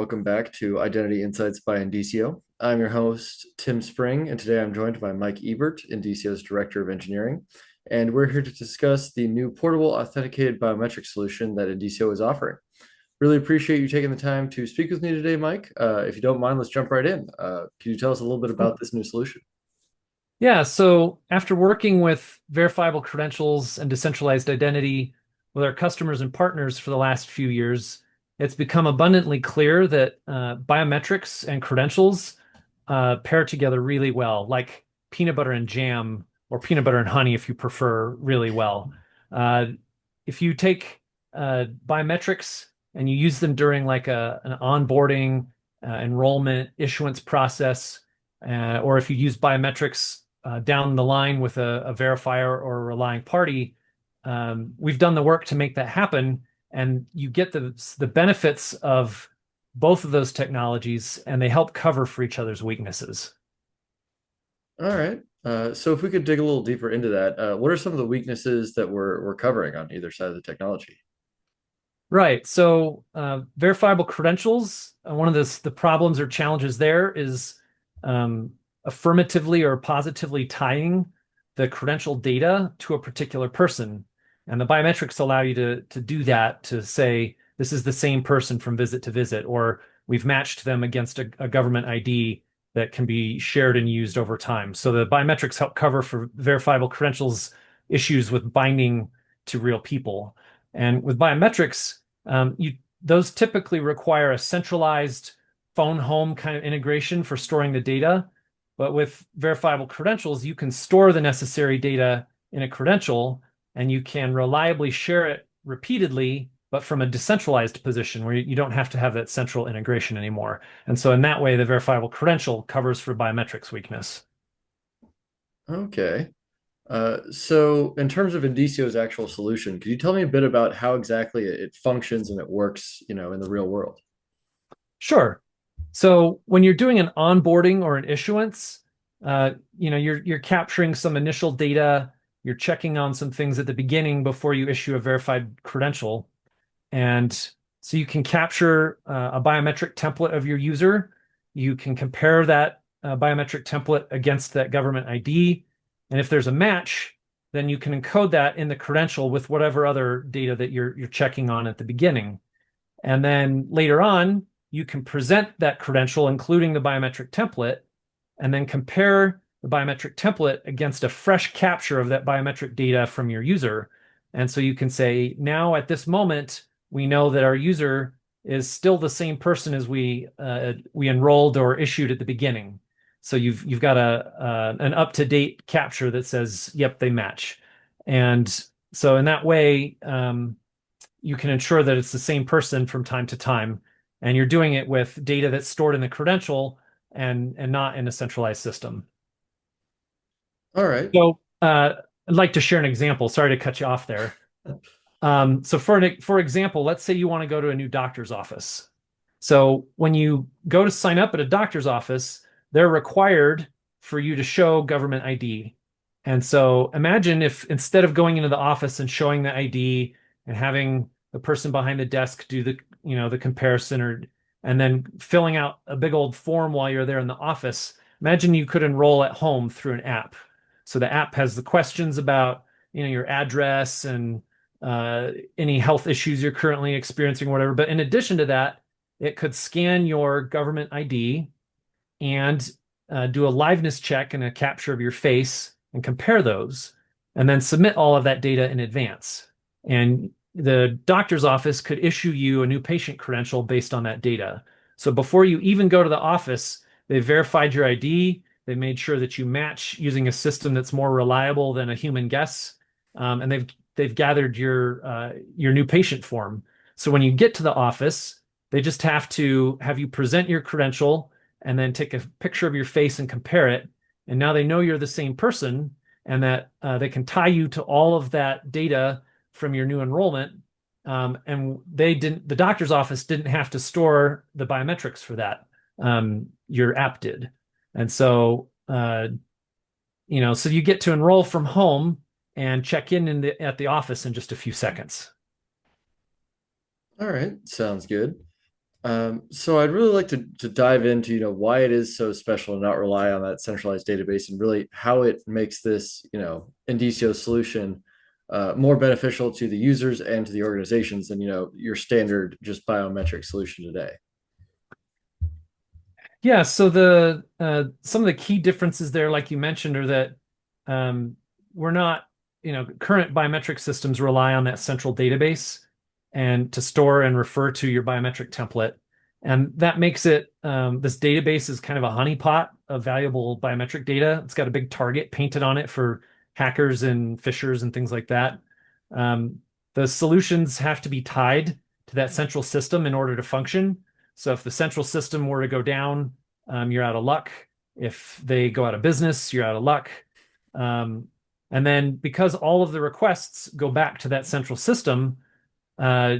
Welcome back to Identity Insights by Indicio. I'm your host, Tim Spring, and today I'm joined by Mike Ebert, Indicio's Director of Engineering. And we're here to discuss the new portable authenticated biometric solution that Indicio is offering. Really appreciate you taking the time to speak with me today, Mike. If you don't mind, let's jump right in. Can you tell us a little bit about this new solution? Yeah, so after working with verifiable credentials and decentralized identity with our customers and partners for the last few years, it's become abundantly clear that biometrics and credentials pair together really well, like peanut butter and jam, or peanut butter and honey if you prefer, really well. Uh, if you take biometrics and you use them during like an onboarding, enrollment, issuance process, or if you use biometrics down the line with a verifier or a relying party, we've done the work to make that happen, and you get the benefits of both of those technologies, and they help cover for each other's weaknesses. All right. So if we could dig a little deeper into that, what are some of the weaknesses that we're covering on either side of the technology? Right. So verifiable credentials, one of the problems or challenges there is um, affirmatively or positively tying the credential data to a particular person. And the biometrics allow you to do that, to say this is the same person from visit to visit, or we've matched them against a government ID that can be shared and used over time. So the biometrics help cover for verifiable credentials issues with binding to real people. And with biometrics, those typically require a centralized phone home kind of integration for storing the data. But with verifiable credentials, you can store the necessary data in a credential and you can reliably share it repeatedly, but from a decentralized position where you don't have to have that central integration anymore. And so in that way, the verifiable credential covers for biometrics weakness. Okay. So in terms of Indicio's actual solution, could you tell me a bit about how exactly it functions and it works, in the real world? Sure. So when you're doing an onboarding or an issuance, you're capturing some initial data, you're checking on some things at the beginning before you issue a verified credential. And so you can capture a biometric template of your user. You can compare that biometric template against that government ID. And if there's a match, then you can encode that in the credential with whatever other data that you're checking on at the beginning. And then later on, you can present that credential, including the biometric template, and then compare the biometric template against a fresh capture of that biometric data from your user. And so you can say, now at this moment, we know that our user is still the same person as we enrolled or issued at the beginning. So you've got an up-to-date capture that says, yep, they match. And so in that way, you can ensure that it's the same person from time to time, and you're doing it with data that's stored in the credential and not in a centralized system. All right. So I'd like to share an example. Sorry to cut you off there. So for example, let's say you want to go to a new doctor's office. So when you go to sign up at a doctor's office, they're required for you to show government ID. And so imagine if instead of going into the office and showing the ID and having the person behind the desk do the comparison, and then filling out a big old form while you're there in the office, imagine you could enroll at home through an app. So the app has the questions about, your address and any health issues you're currently experiencing, or whatever. But in addition to that, it could scan your government ID and do a liveness check and a capture of your face and compare those, and then submit all of that data in advance. And the doctor's office could issue you a new patient credential based on that data. So before you even go to the office, they verified your ID. They made sure that you match using a system that's more reliable than a human guess, and they've gathered your new patient form. So when you get to the office, they just have to have you present your credential and then take a picture of your face and compare it. And now they know you're the same person, and that they can tie you to all of that data from your new enrollment. And the doctor's office didn't have to store the biometrics for that. Your app did. And so, so you get to enroll from home and check at the office in just a few seconds. All right. Sounds good. So I'd really like to dive into, why it is so special to not rely on that centralized database and really how it makes this, Indicio solution more beneficial to the users and to the organizations than, your standard just biometric solution today. Yeah, so the some of the key differences there, like you mentioned, are that um, we're not, current biometric systems rely on that central database and to store and refer to your biometric template. And that makes it this database is kind of a honeypot of valuable biometric data. It's got a big target painted on it for hackers and phishers and things like that. Um, the solutions have to be tied to that central system in order to function. So if the central system were to go down, you're out of luck. If they go out of business, you're out of luck. Um, and then because all of the requests go back to that central system, uh,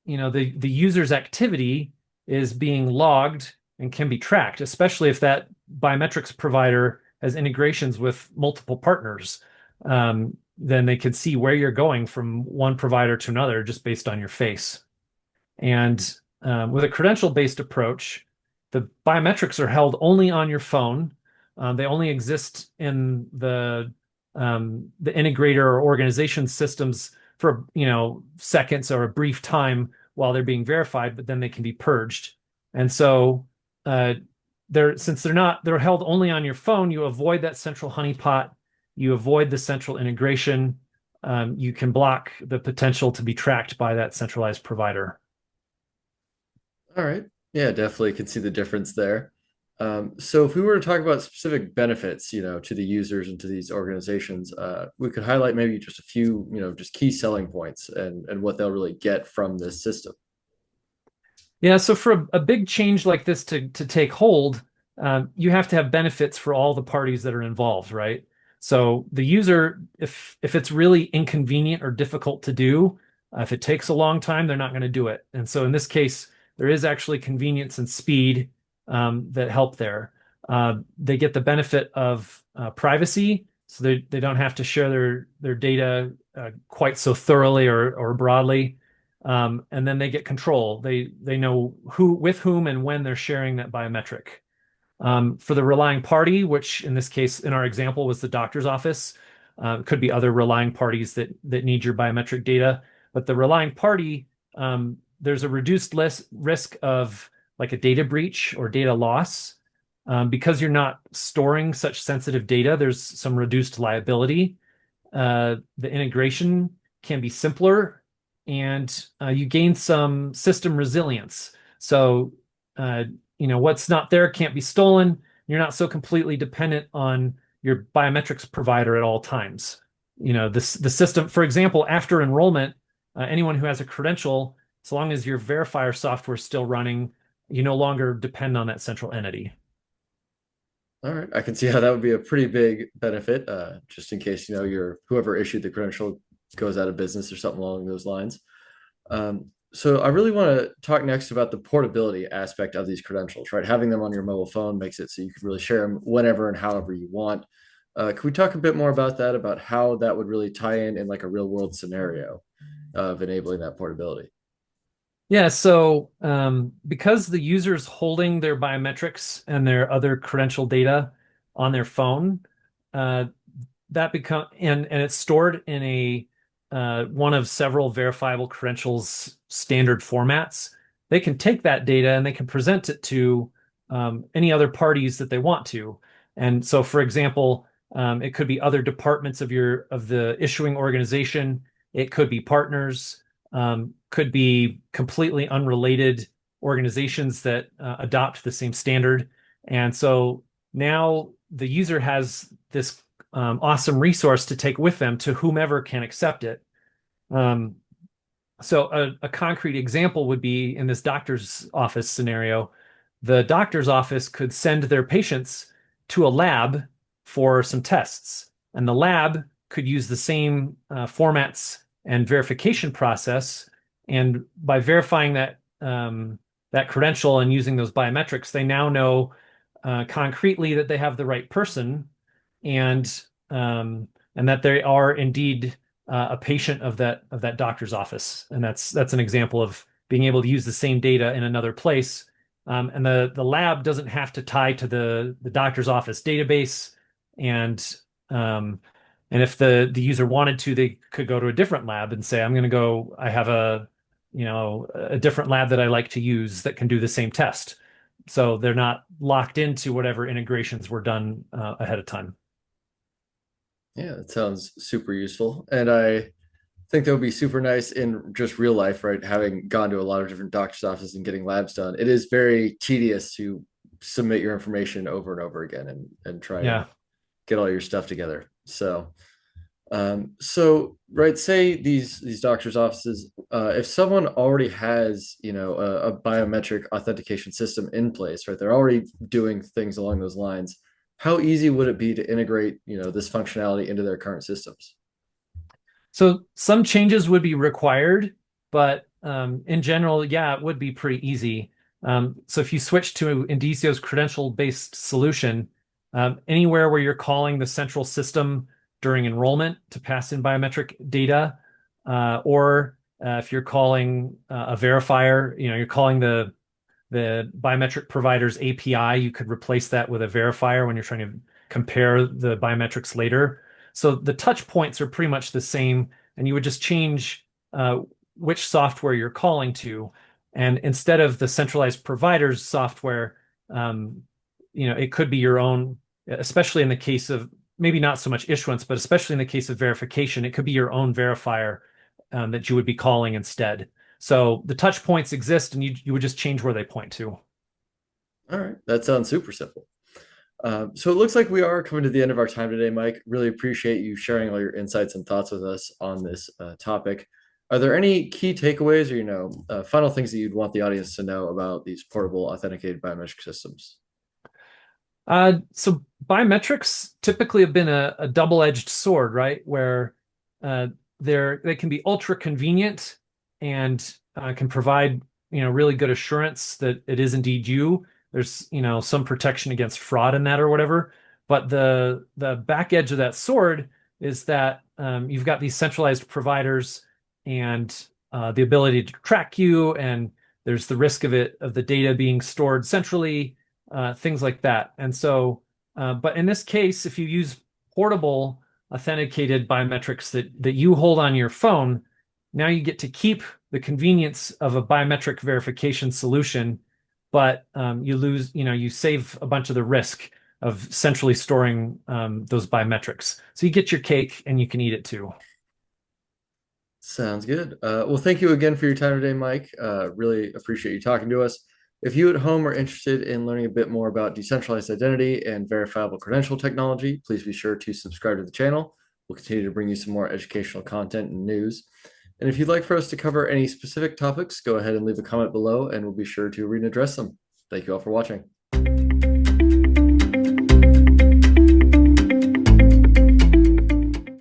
the user's activity is being logged and can be tracked, especially if that biometrics provider has integrations with multiple partners. Then they could see where you're going from one provider to another just based on your face. And with a credential-based approach, the biometrics are held only on your phone. They only exist in the integrator or organization systems for seconds or a brief time while they're being verified, but then they can be purged. And so uh, they're held only on your phone, you avoid that central honeypot, you avoid the central integration. You can block the potential to be tracked by that centralized provider. All right. Yeah, definitely could see the difference there. So if we were to talk about specific benefits, to the users and to these organizations, we could highlight maybe just a few, just key selling points and what they'll really get from this system. Yeah, so for a big change like this to take hold, you have to have benefits for all the parties that are involved, right? So the user, if it's really inconvenient or difficult to do, if it takes a long time, they're not going to do it. And so in this case, there is actually convenience and speed that help there. They get the benefit of privacy, so they don't have to share their data quite so thoroughly or broadly. And then they get control. They know who with whom and when they're sharing that biometric. For the relying party, which in this case, in our example, was the doctor's office, could be other relying parties that need your biometric data. But the relying party, there's a reduced less risk of like a data breach or data loss. Because you're not storing such sensitive data, there's some reduced liability. The integration can be simpler and you gain some system resilience. So, what's not there can't be stolen. You're not so completely dependent on your biometrics provider at all times. The system, for example, after enrollment, anyone who has a credential, as long as your verifier software is still running, you no longer depend on that central entity. All right, I can see how that would be a pretty big benefit, just in case, your whoever issued the credential goes out of business or something along those lines. So I really want to talk next about the portability aspect of these credentials, right? Having them on your mobile phone makes it so you can really share them whenever and however you want. Can we talk a bit more about that, about how that would really tie in like a real world scenario of enabling that portability? Yeah, so because the user's holding their biometrics and their other credential data on their phone, uh, that become and it's stored in a one of several verifiable credentials standard formats. They can take that data and they can present it to any other parties that they want to. And so, for example, it could be other departments of the issuing organization. It could be partners. Could be completely unrelated organizations that adopt the same standard. And so now the user has this awesome resource to take with them to whomever can accept it. Um, so a concrete example would be in this doctor's office scenario, the doctor's office could send their patients to a lab for some tests, and the lab could use the same formats and verification process. And by verifying that credential and using those biometrics, they now know concretely that they have the right person and um, and that they are indeed a patient of that doctor's office. And that's an example of being able to use the same data in another place. And the lab doesn't have to tie to the doctor's office database. And and if the user wanted to, they could go to a different lab and say, I'm going to go, I have a different lab that I like to use that can do the same test. So they're not locked into whatever integrations were done ahead of time. Yeah, that sounds super useful. And I think that would be super nice in just real life, right? Having gone to a lot of different doctor's offices and getting labs done, it is very tedious to submit your information over and over again and try and Yeah. get all your stuff together. So right, say these doctors' offices, if someone already has, a biometric authentication system in place, right? They're already doing things along those lines. How easy would it be to integrate, this functionality into their current systems? So some changes would be required, but in general, yeah, it would be pretty easy. So if you switch to Indicio's credential-based solution, anywhere where you're calling the central system during enrollment to pass in biometric data, or if you're calling a verifier, you're calling the biometric provider's API, you could replace that with a verifier when you're trying to compare the biometrics later. So the touch points are pretty much the same, and you would just change which software you're calling to. And instead of the centralized provider's software, it could be your own, especially in the case of maybe not so much issuance, but especially in the case of verification, it could be your own verifier that you would be calling instead. So the touch points exist, and you would just change where they point to. All right, that sounds super simple. So it looks like we are coming to the end of our time today, Mike. Really appreciate you sharing all your insights and thoughts with us on this topic. Are there any key takeaways or, final things that you'd want the audience to know about these portable authenticated biometric systems? So biometrics typically have been a double-edged sword, right? Where uh, they can be ultra convenient and can provide really good assurance that it is indeed you. There's some protection against fraud in that or whatever. But the back edge of that sword is that you've got these centralized providers and the ability to track you, and there's the risk of the data being stored centrally, things like that. And so, but in this case, if you use portable authenticated biometrics that you hold on your phone, now you get to keep the convenience of a biometric verification solution, but you save a bunch of the risk of centrally storing those biometrics. So you get your cake and you can eat it too. Sounds good. Well, thank you again for your time today, Mike. Really appreciate you talking to us. If you at home are interested in learning a bit more about decentralized identity and verifiable credential technology, please be sure to subscribe to the channel. We'll continue to bring you some more educational content and news. And if you'd like for us to cover any specific topics, go ahead and leave a comment below and we'll be sure to read and address them. Thank you all for watching.